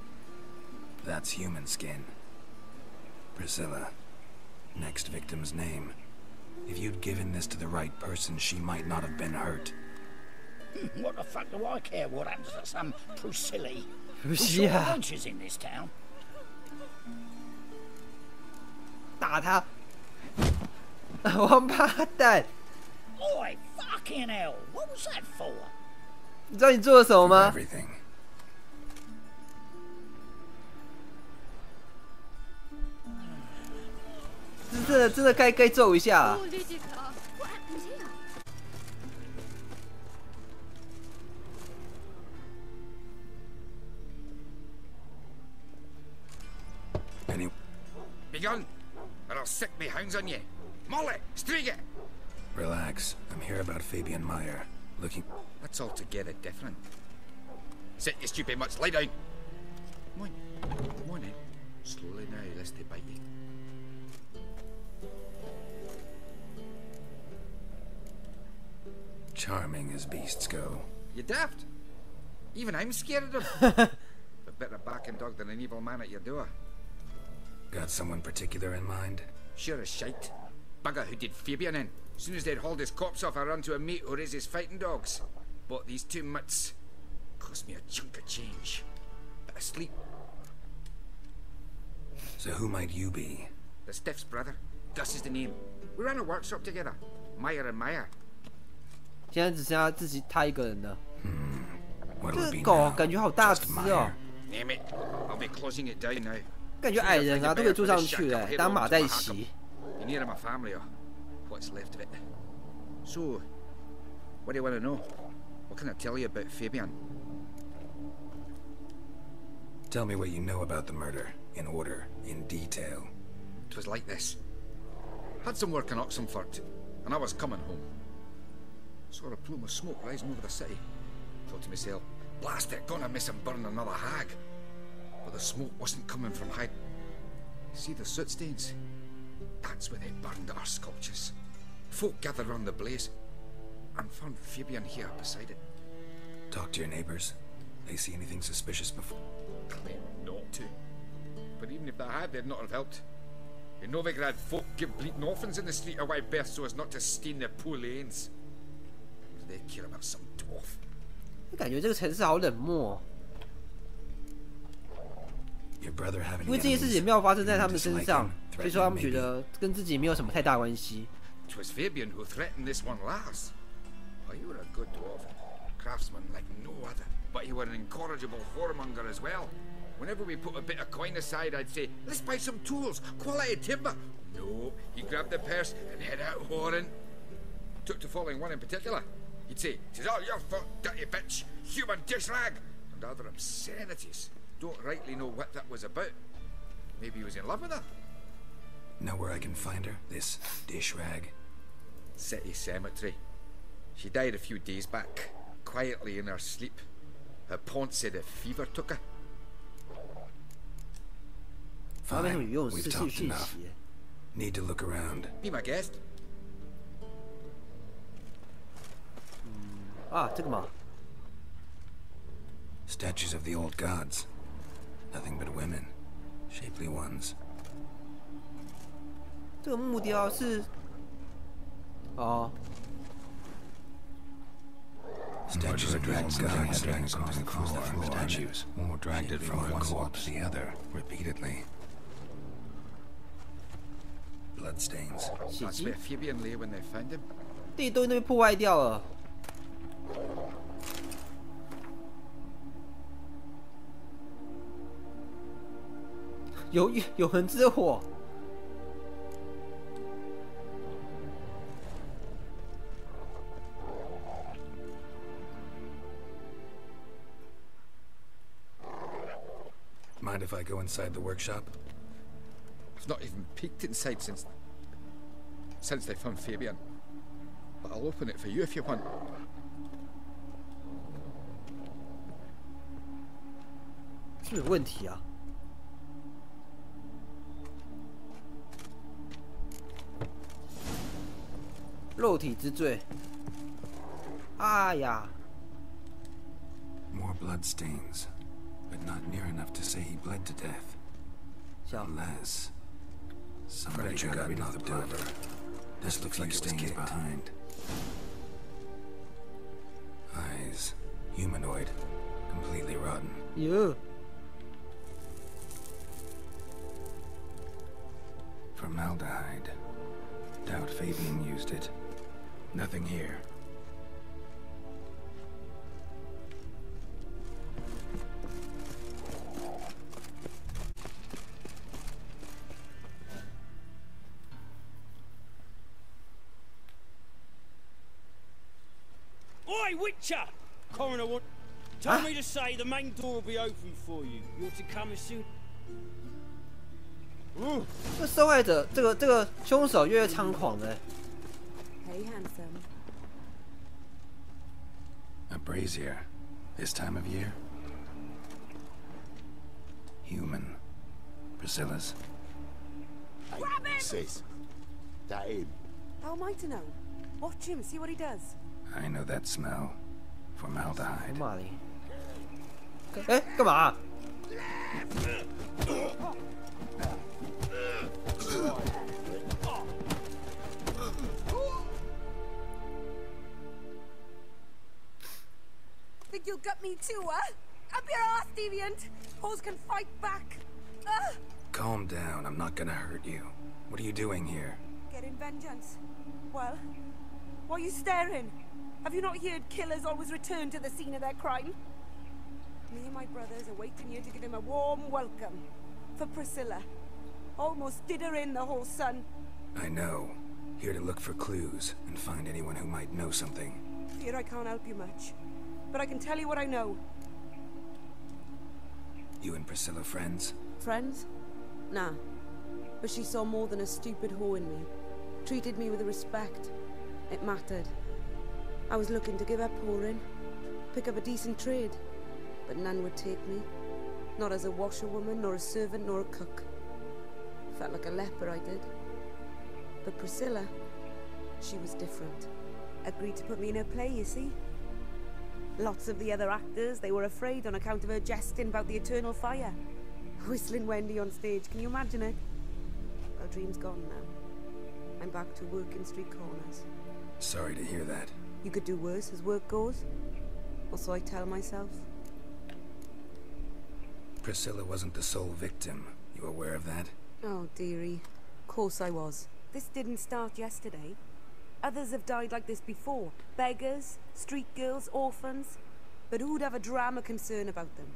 D: That's human skin. Priscilla. Next victim's name. If you'd given this to the right person, she might not have been hurt.
R: What the fuck do I care what happens to some Priscilla? Who
F: Priscilla.
R: sort of lunches in this town?
F: 打他！王八蛋！
R: Oi, fucking hell! What was that for?
F: 你知道你做了什么吗？
D: Everything.
F: 真的该揍一下啊！
K: Begun, or I'll sick me hounds on you. Molly, streak it!
D: Relax. I'm here about Fabian Meyer. Looking...
K: That's altogether different. Sit, you stupid mutts, lie down. Come on then. Slowly now, lest they bite you.
D: Charming as beasts go.
K: You daft? Even I'm scared of them. A better backing dog than an evil man at your door.
D: Got someone particular in mind?
K: Sure as shite. Bugger who did Fabian in. As soon as they'd hauled his corpse off, I run to a mate who raises fighting dogs. Bought these 2 mutts. Cost me a chunk of change. Bit of sleep.
D: So who might you be?
K: The Stiff's brother. Gus is the name. We ran a workshop together. Meyer and Meyer.
F: 现在只剩下他一个人了。
D: What
F: 这
D: would
F: 个
D: be
F: 狗
D: now?
F: 感觉好大只
D: Just
F: 哦，
D: Meyer.
K: Name it. I'll be closing it down now.
F: 感觉矮人啊都可以坐上去哎，当马在骑。
K: You near my family or what's left of it. So, what do you want to know? What can I tell you about Fabian?
D: Tell me what you know about the murder, in order, in detail.
K: It was like this. Had some work in Oxenford, and I was coming home. Saw a plume of smoke rising over the city. Thought to myself, blast it, gonna miss and burn another hag. But the smoke wasn't coming from high. See the soot stains? That's where they burned our sculptures. Folk gathered round the blaze, and found Fabian here beside it.
D: Talk to your neighbors. They see anything suspicious before?
K: Claim not to. But even if they had, they'd not have helped. In Novigrad, folk give bleating orphans in the street a wide berth so as not to stain their poor lanes. What do they care about some dwarf?
F: 感觉这个城市好冷漠。 因为这些事情没有发生在他们身上，所以说他们觉得跟自己没有什么太大关系。
K: 'Twas Fabian who threatened this one last. Oh, you were a good dwarf, craftsman like no other. But you were an incorrigible whoremonger as well. Whenever we put a bit of coin aside, I'd say, let's buy some tools, quality timber. No, he grabbed the purse and head out whoring. Took to following one in particular. He'd say, 'tis all your fault, dirty bitch, human dish rag, and other obscenities. Don't rightly know what that was about. Maybe he was in love with her.
D: Know where I can find her? This dish rag?
K: City cemetery. She died a few days back, quietly in her sleep. Her pawn said a fever took her.
D: Fine, we've talked enough. Need to look around.
K: Be my guest.
F: 啊，这个嘛。
D: Statues of the old gods. Nothing but women. Shapely ones.
F: 这个木雕是，哦。
D: Statues of the old gods dragged across the floor. Statues, or dragged it from one wall to the other, repeatedly. Bloodstains.
K: That's where Fabian lay when they found him.
F: 地都被破坏掉了。 有恒之火。
D: Mind if I go inside the workshop?
K: I've not even peeked inside since. since they found Fabian. But I'll open it for you if you want.
F: 是不是有问题啊？肉体之罪。哎呀！
D: More blood stains, but not near enough to say he bled to death. Unless somebody got knocked over. This looks like stains behind. Eyes, humanoid, completely rotten.
F: Yeah.
D: Formaldehyde. Doubt Fabian used it. Nothing here.
S: Oi, Witcher! Coroner told me to say the main door will be open for you. You're to come as soon.
F: 这受害者，这个凶手越猖狂了。
I: Hey, handsome.
D: A brazier. This time of year? Human. Priscilla's.
J: Grab him! Sis, that him?
T: How am I to know? Watch him, see what he does.
D: I know that smell. Formaldehyde.
F: 妈的！哎，干嘛？
T: Think you'll gut me too, huh? Up your ass, deviant! Hoes can fight back!
D: Calm down, I'm not gonna hurt you. What are you doing here?
T: Getting vengeance. Well, why are you staring? Have you not heard killers always return to the scene of their crime? Me and my brothers are waiting here to give him a warm welcome. For Priscilla. Almost did her in, the whole son.
D: I know. Here to look for clues and find anyone who might know something.
T: Fear I can't help you much. But I can tell you what I know.
D: You and Priscilla friends?
T: Friends? Nah. But she saw more than a stupid whore in me. Treated me with respect. It mattered. I was looking to give up whoring. Pick up a decent trade. But none would take me. Not as a washerwoman, nor a servant, nor a cook. Felt like a leper, I did. But Priscilla, she was different. Agreed to put me in her play, you see. Lots of the other actors, they were afraid on account of her jesting about the eternal fire. Whistling Wendy on stage, can you imagine it? Our dream's gone now. I'm back to working street corners.
D: Sorry to hear that.
T: You could do worse as work goes. Or so I tell myself.
D: Priscilla wasn't the sole victim. You aware of that?
T: Oh, dearie. Of course I was. This didn't start yesterday. Others have died like this before. Beggars, street girls, orphans. But who'd have a drama concern about them?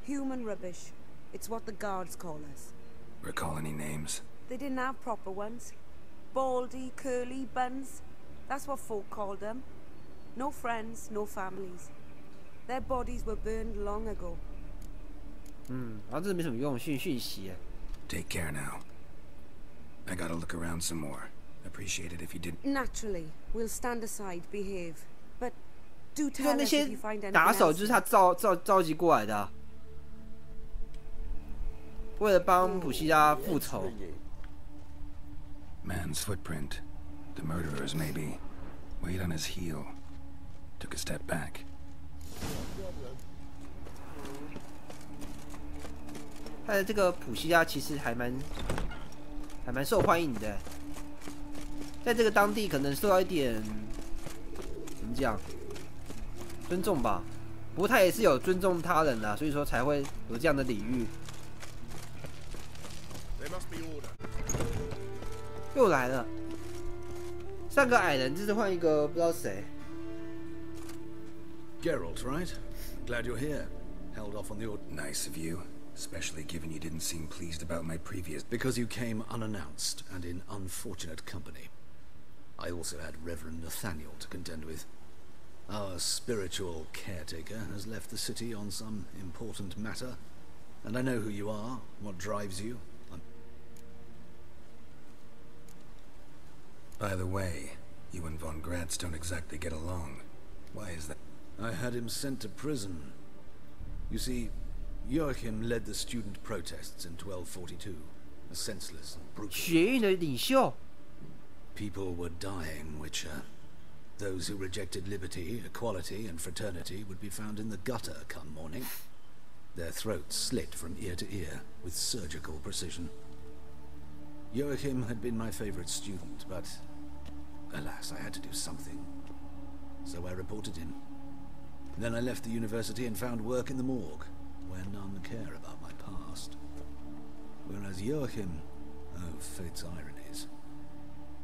T: Human rubbish. It's what the guards call us.
D: Recall any names?
T: They didn't have proper ones. Baldy, curly, buns. That's what folk called them. No friends, no families. Their bodies were burned long ago.
F: 然后这没什么用，讯息。
D: Take care now. I gotta look around some more. Appreciate it if you didn't.
T: Naturally, we'll stand aside, behave. But do
F: 就
T: tell
F: 那
T: us
F: 些
T: if you find anything
F: 打手，
T: else.
F: 就是他召集过来的啊，为了帮普西拉复仇。
D: Man's footprint. The murderer's maybe. Weight on his heel. Took a step back.
F: 他的这个普西拉其实还蛮受欢迎的，在这个当地可能受到一点怎么讲尊重吧。不过他也是有尊重他人啦，所以说才会有这样的礼遇。又来了，上个矮人，这次换一个不知道谁。
P: Geralt, right? Glad you're here. Held off on the order.
D: Nice of you. Especially given you didn't seem pleased about my previous...
P: Because you came unannounced and in unfortunate company. I also had Reverend Nathaniel to contend with. Our spiritual caretaker has left the city on some important matter. And I know who you are, what drives you.
D: By the way, you and von Gratz don't exactly get along. Why is that?
P: I had him sent to prison. You see, Joachim led the student protests in 1242. A senseless and brutal.
F: 学运的领袖。
P: People were dying, Witcher. Those who rejected liberty, equality, and fraternity would be found in the gutter come morning. Their throats slit from ear to ear with surgical precision. Joachim had been my favorite student, but alas, I had to do something. So I reported him. Then I left the university and found work in the morgue, where none care about my past. Whereas Joachim, oh, fate's ironies.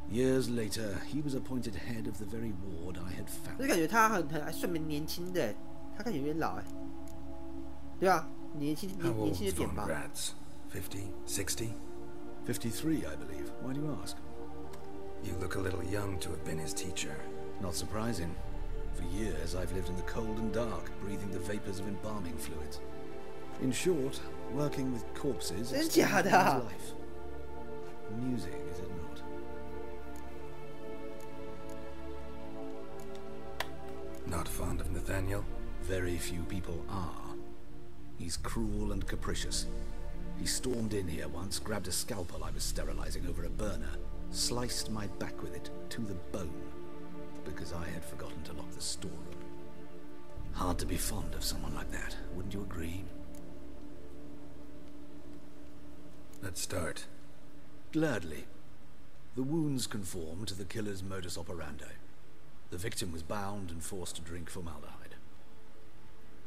P: Years later, he was appointed head of the very ward I had found.
F: 我就感觉他很算蛮年轻的，他感觉有点老哎。对啊，年轻的点吧。
D: 50, 60?
P: 53, I believe. Why do you ask?
D: You look a little young to have been his teacher.
P: Not surprising. For years, I've lived in the cold and dark, breathing the vapors of embalming fluids. In short, working with corpses is life. Amusing, is it not?
D: Not fond of Nathaniel?
P: Very few people are. He's cruel and capricious. He stormed in here once, grabbed a scalpel I was sterilizing over a burner, sliced my back with it to the bone, because I had forgotten to lock the storeroom. Hard to be fond of someone like that, wouldn't you agree?
D: Let's start.
P: Gladly. The wounds conform to the killer's modus operandi. The victim was bound and forced to drink formaldehyde.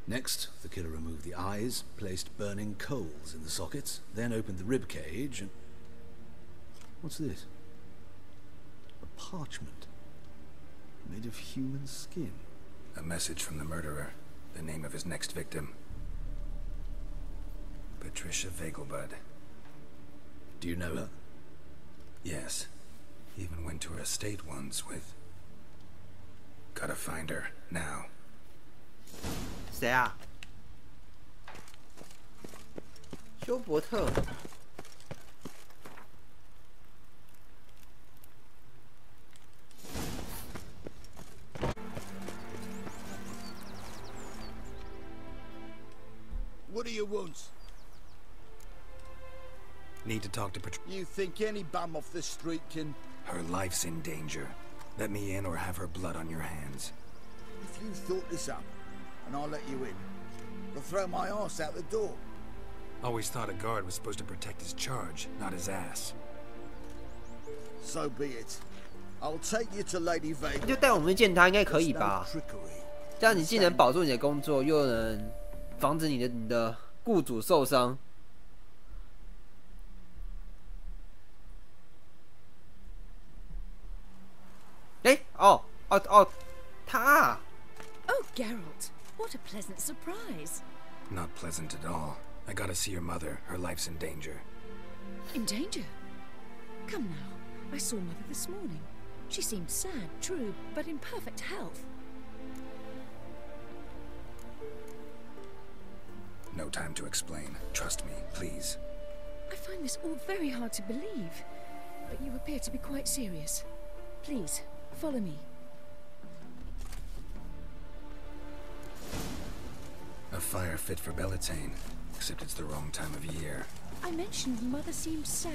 P: Next, the killer removed the eyes, placed burning coals in the sockets, then opened the rib cage and... What's this? A parchment. Made of human skin.
D: A message from the murderer. The name of his next victim. Patricia Vegelbud.
P: Do you know her?
D: Yes. Even went to her estate once with... Gotta find her, now.
F: 谁啊？休伯特。
J: What do you want?
D: Need to talk to
J: You think any bum off the street can...
D: Her life's in danger. Let me in or have her blood on your hands.
J: If you thought this up, and I'll let you in, I'll throw my ass out the door.
D: Always thought a guard was supposed to protect his charge, not his ass.
J: So be it. I'll take you to Lady Vega.
F: 就带我们见他应该可以吧？这样你既能保住你的工作，又能防止你的雇主受伤。他。
U: Oh, Geralt, what a pleasant surprise.
D: Not pleasant at all. I gotta see your mother. Her life's in danger.
U: In danger? Come now. I saw Mother this morning. She seemed sad, true, but in perfect health.
D: No time to explain. Trust me, please.
U: I find this all very hard to believe, but you appear to be quite serious. Please, follow me.
D: A fire fit for Bellatane, except it's the wrong time of year.
U: I mentioned Mother seemed sad.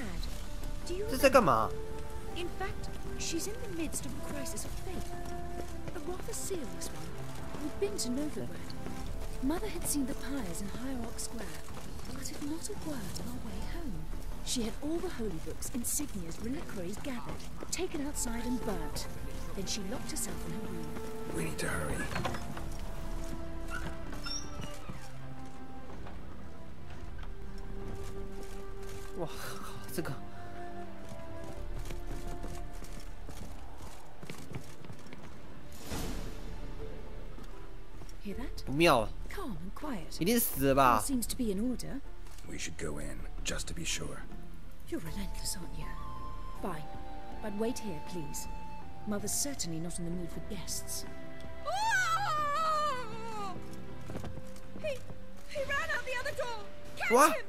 U: Do you
F: remember?
U: In fact, she's in the midst of a crisis of faith. A rather serious one. We've been to Novigrad. Mother had seen the pyres in Hierarch Square, uttered not a word on our way home. She had all the holy books, insignias, reliquaries gathered, taken outside and burnt. Then she locked herself in her room.
D: We need to hurry.
F: Wow, 这个
U: Hear that?
F: 不妙，
U: Calm and quiet.
F: 一定死了吧
U: All seems to be in order.
D: We should go in, just to be sure.
U: You're relentless, aren't you? Fine. But wait here, please. Mother's certainly not in the mood for guests.
I: He ran out the other door! Catch
F: What?
I: him!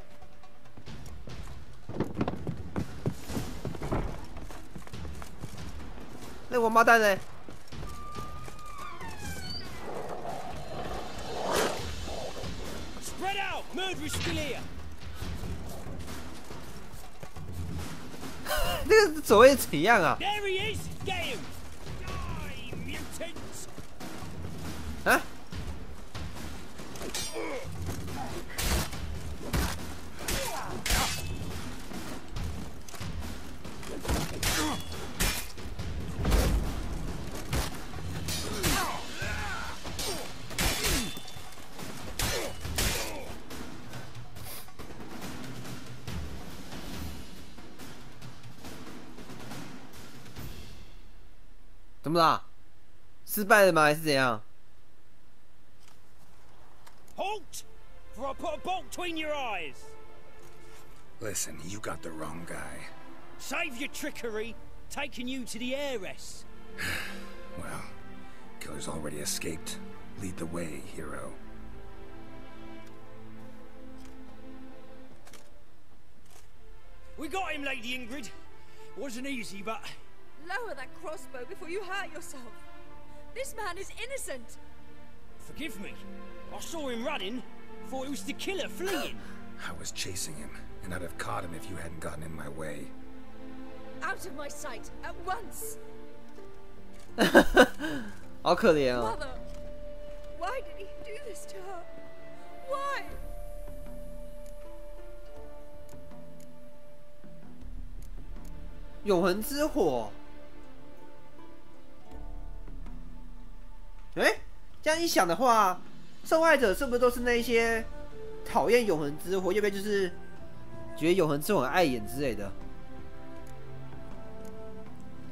F: 那王八蛋呢？
S: Spread out! Murderer's still here!
F: 那个走位怎样啊？
S: There he is! Get him! Die, mutants!
F: 啊？怎么啦？失败了吗？还是怎样？
S: Halt! For I put a bolt between your eyes!
D: Listen, you got the wrong guy.
S: Save your trickery, taking you to the heiress.
D: Well, killer's already escaped. Lead the way, hero.
S: We got him, Lady Ingrid. Wasn't easy, but...
I: Lower that crossbow before you hurt yourself. This man is innocent.
S: Forgive me. I saw him running. Thought it was the killer fleeing.
D: I was chasing him, and I'd have caught him if you hadn't gotten in my way.
I: Out of my sight, at once.
F: 好可怜哦。
I: Mother, why did he do this to her? Why?
F: 永恒之火。哎，这样一想的话，受害者是不是都是那些讨厌永恒之火，要不然就是觉得永恒之火很碍眼之类的？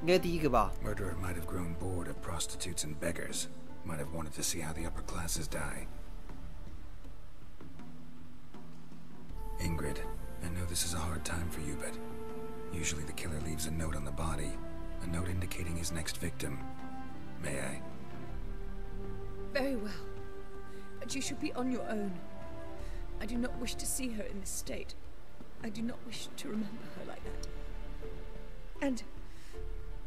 F: 应该第一个吧。
D: Murderer might have grown bored of prostitutes and beggars. Might have wanted to see how the upper classes die. Ingrid, I know this is a hard time for you, but usually the killer leaves a note on the body, a note indicating his next victim. May I?
I: Very well. But you should be on your own. I do not wish to see her in this state. I do not wish to remember her like that. And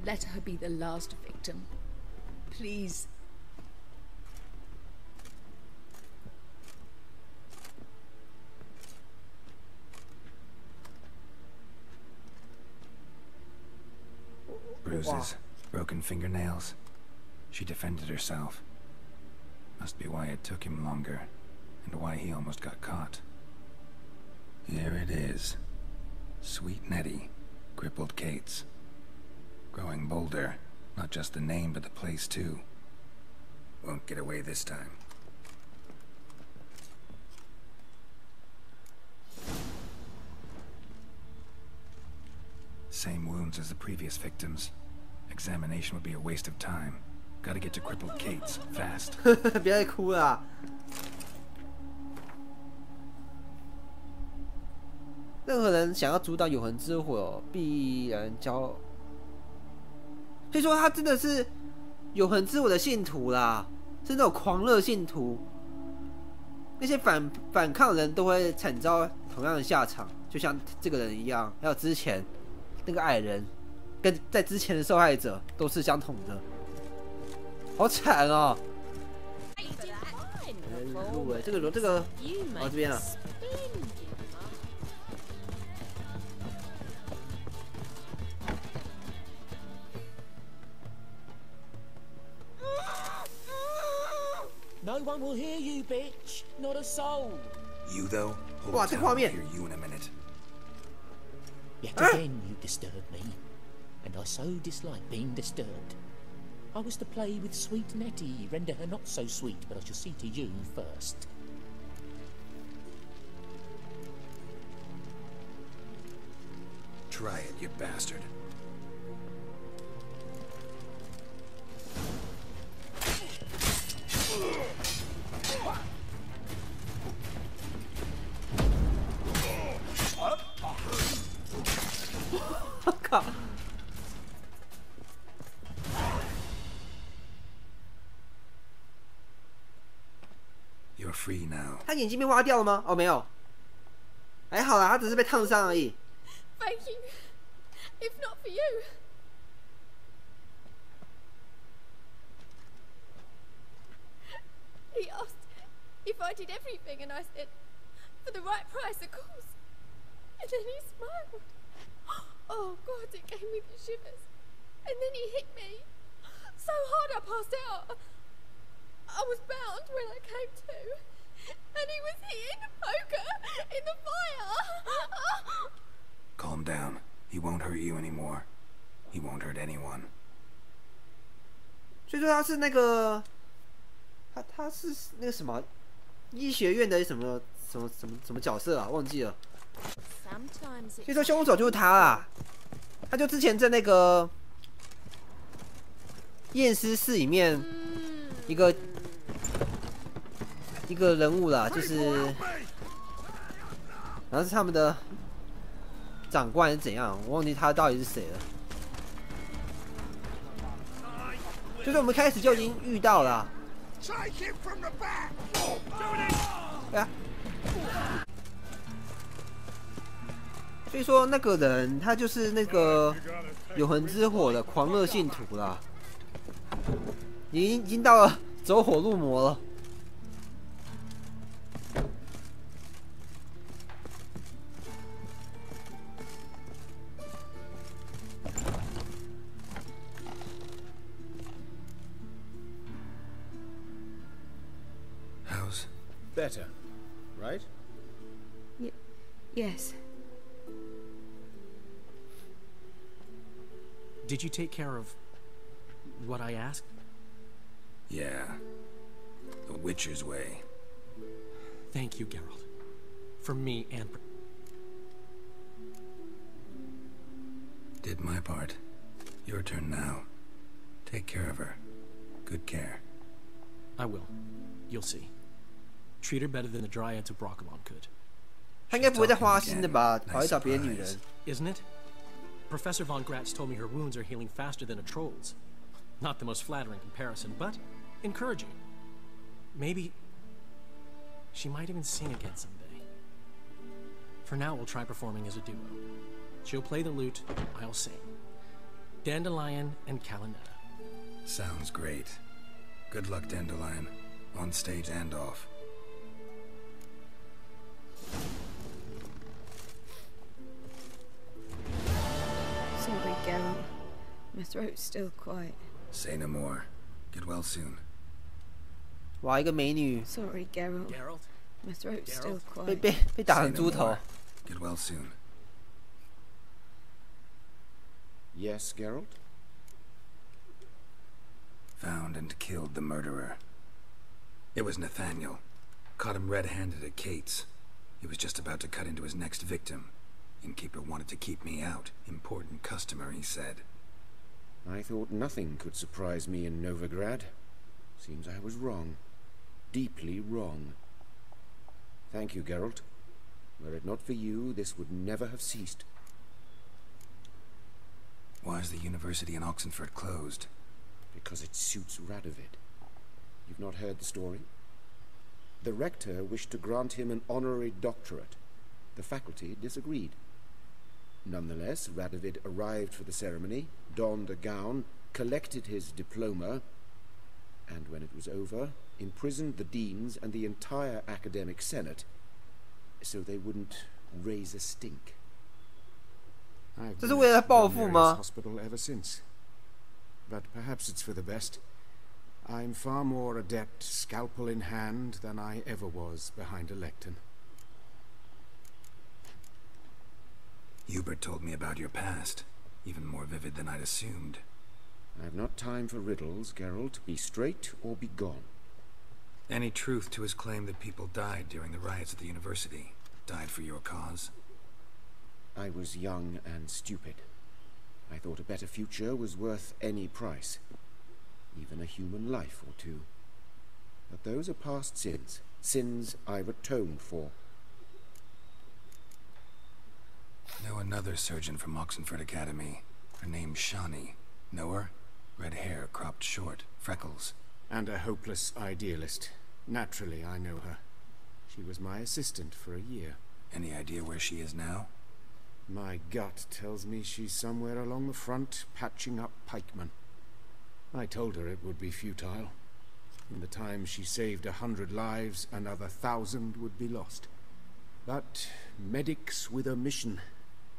I: let her be the last victim. Please.
D: Bruises, broken fingernails. She defended herself. Must be why it took him longer, and why he almost got caught. Here it is. Sweet Nettie, crippled Kate's. Growing bolder, not just the name but the place too. Won't get away this time. Same wounds as the previous victims. Examination would be a waste of time. Gotta get to crippled Kate's fast.
F: 别再哭了啊。任何人想要阻挡永恒之火，必然交。所以说他真的是永恒之火的信徒啦，是那种狂热信徒。那些反抗人都会惨遭同样的下场，就像这个人一样，还有之前那个矮人，跟在之前的受害者都是相同的。好惨哦！这个哦这边啊。
Q: No one will hear you, bitch. Not a soul.
D: You though?
F: Wow,
D: Hold
F: I'll
D: hear you in a minute.
Q: Yet again you disturb me, and I so dislike being disturbed. I was to play with sweet Nettie, render her not so sweet, but I shall see to you first.
D: Try it, you bastard. You're free now.
F: 他眼睛被挖掉了吗？哦，没有，还好啦，他只是被烫伤而已。
I: Thank you. If not for you.
A: He asked if I did everything, and I said, for the right price, of course. And then he smiled. Oh, God, it gave me the shivers. And then he hit me so hard I passed out. I was bound when I came to. And he was hitting the poker in the fire.
D: Calm down. He won't hurt you anymore. He won't hurt anyone.
F: 所以说他是那个，他是那个什么医学院的什么角色啊？忘记了。所以说凶手就是他啦。他就之前在那个验尸室里面一个人物啦，就是然后是他们的长官是怎样，我忘记他到底是谁了。就是我们开始就已经遇到了啊。对啊。所以说那个人他就是那个永恒之火的狂热信徒啦，已经到了走火入魔了。
D: How's
M: better, right?
I: Yes.
O: Did you take care of what I asked?
D: Yeah. The Witcher's way.
O: Thank you, Geralt. For me and...
D: Did my part. Your turn now. Take care of her. Good care.
O: I will. You'll see. Treat her better than the Dryads of Broccolon could.
F: 他应该不会再花心的吧？跑去找别的女人。
O: Isn't it? Professor von Gratz told me her wounds are healing faster than a troll's. Not the most flattering comparison, but encouraging. Maybe she might even sing again someday. For now, we'll try performing as a duo. She'll play the lute, I'll sing. Dandelion and Calinetta.
D: Sounds great. Good luck, Dandelion. On stage and off.
I: Sorry, Geralt. My throat's still quite...
D: Say no more. Get well soon.
F: 哇，一个美女。
I: Sorry, Geralt. My throat's still quite...
F: 被打成猪头。
D: Get well soon.
V: Yes, Geralt?
D: Found and killed the murderer. It was Nathaniel. Caught him red-handed at Kate's. He was just about to cut into his next victim. Innkeeper wanted to keep me out. Important customer, he said.
V: I thought nothing could surprise me in Novigrad. Seems I was wrong. Deeply wrong. Thank you, Geralt. Were it not for you, this would never have ceased.
D: Why is the university in Oxenford closed?
V: Because it suits Radovid. You've not heard the story? The rector wished to grant him an honorary doctorate. The faculty disagreed. Nonetheless, Radovid arrived for the ceremony, donned a gown, collected his diploma, and when it was over, imprisoned the deans and the entire academic senate so they wouldn't raise a stink.
F: I've been in the
V: hospital ever since. But perhaps it's for the best. I'm far more adept, scalpel in hand, than I ever was behind a lectern.
D: Hubert told me about your past, even more vivid than I'd assumed.
V: I've not time for riddles, Geralt. Be straight or be gone.
D: Any truth to his claim that people died during the riots at the university? Died for your cause?
V: I was young and stupid. I thought a better future was worth any price. Even a human life or two. But those are past sins. Sins I've atoned for.
D: Know another surgeon from Oxenford Academy. Her name's Shani. Know her? Red hair, cropped short, freckles.
V: And a hopeless idealist. Naturally, I know her. She was my assistant for a year.
D: Any idea where she is now?
V: My gut tells me she's somewhere along the front, patching up pikemen. I told her it would be futile.
M: In the time she saved 100 lives, another 1,000 would be lost. But medics with a mission,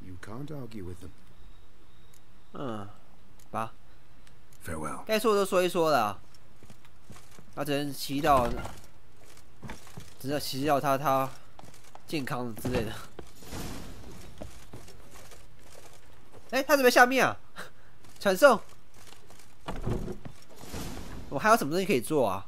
M: you can't argue with them.
F: 吧。
N: Farewell.
F: 该说的都说一说了，他只能祈祷，他健康之类的。哎，他怎么下面啊？传送。我还有什么东西可以做啊？